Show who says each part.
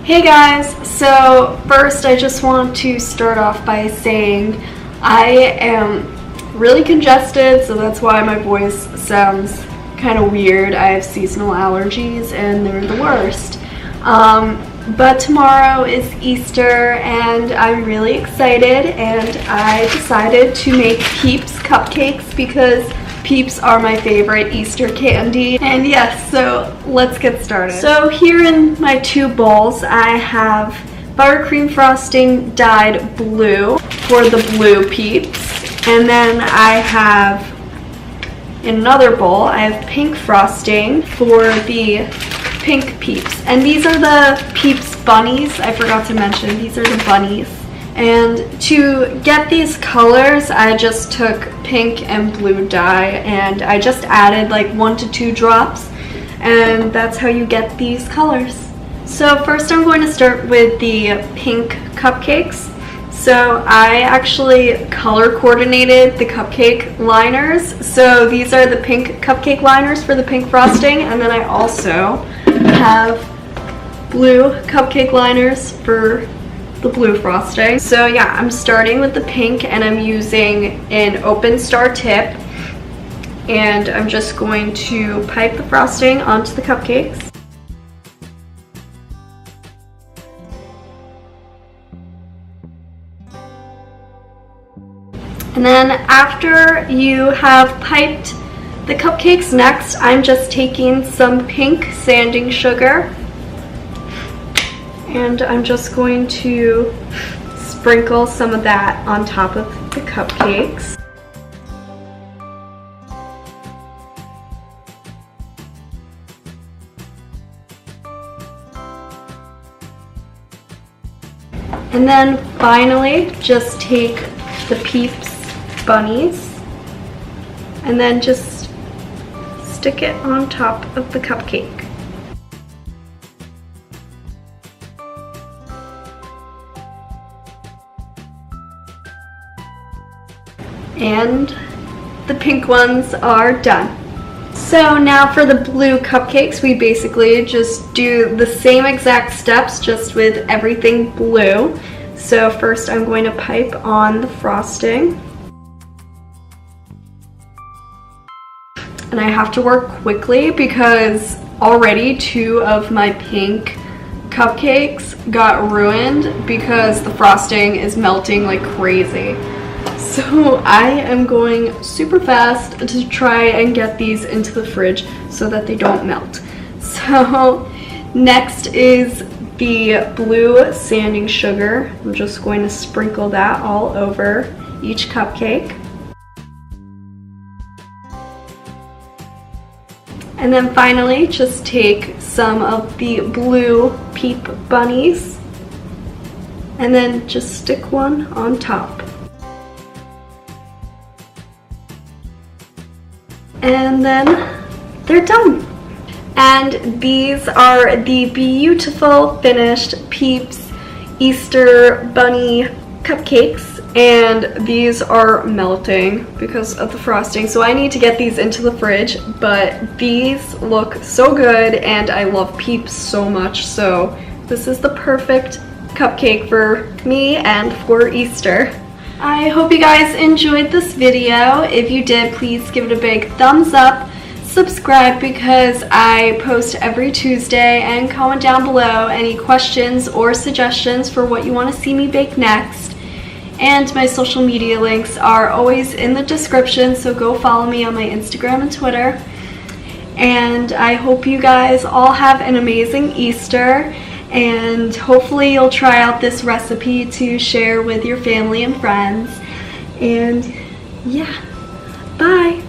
Speaker 1: Hey guys, so first I just want to start off by saying I am really congested, so that's why my voice sounds kind of weird. I have seasonal allergies and they're the worst. But tomorrow is Easter and I'm really excited, and I decided to make Peeps Cupcakes because Peeps are my favorite Easter candy. And yes, so let's get started. So here in my two bowls I have buttercream frosting dyed blue for the blue Peeps, and then I have in another bowl I have pink frosting for the pink Peeps. And these are the Peeps bunnies. I forgot to mention, these are the bunnies. And to get these colors, I just took pink and blue dye and I just added like 1 to 2 drops, and that's how you get these colors. So first I'm going to start with the pink cupcakes. So I actually color coordinated the cupcake liners. So these are the pink cupcake liners for the pink frosting, and then I also have blue cupcake liners for the blue frosting. So yeah, I'm starting with the pink and I'm using an open star tip, and I'm just going to pipe the frosting onto the cupcakes. And then after you have piped the cupcakes, next I'm just taking some pink sanding sugar and I'm just going to sprinkle some of that on top of the cupcakes. And then finally just take the Peeps bunnies and then just stick it on top of the cupcake. And the pink ones are done. So now for the blue cupcakes, we basically just do the same exact steps, just with everything blue. So first I'm going to pipe on the frosting. And I have to work quickly because already 2 of my pink cupcakes got ruined because the frosting is melting like crazy. So I am going super fast to try and get these into the fridge so that they don't melt. So next is the blue sanding sugar. I'm just going to sprinkle that all over each cupcake. And then finally just take some of the blue Peep bunnies and then just stick one on top. And then they're done. And these are the beautiful finished Peeps Easter bunny cupcakes, and these are melting because of the frosting, so I need to get these into the fridge, but these look so good and I love Peeps so much, so this is the perfect cupcake for me and for Easter. I hope you guys enjoyed this video. If you did, please give it a big thumbs up, subscribe because I post every Tuesday, and comment down below any questions or suggestions for what you want to see me bake next. And my social media links are always in the description, so go follow me on my Instagram and Twitter. And I hope you guys all have an amazing Easter, and hopefully you'll try out this recipe to share with your family and friends. And yeah, bye!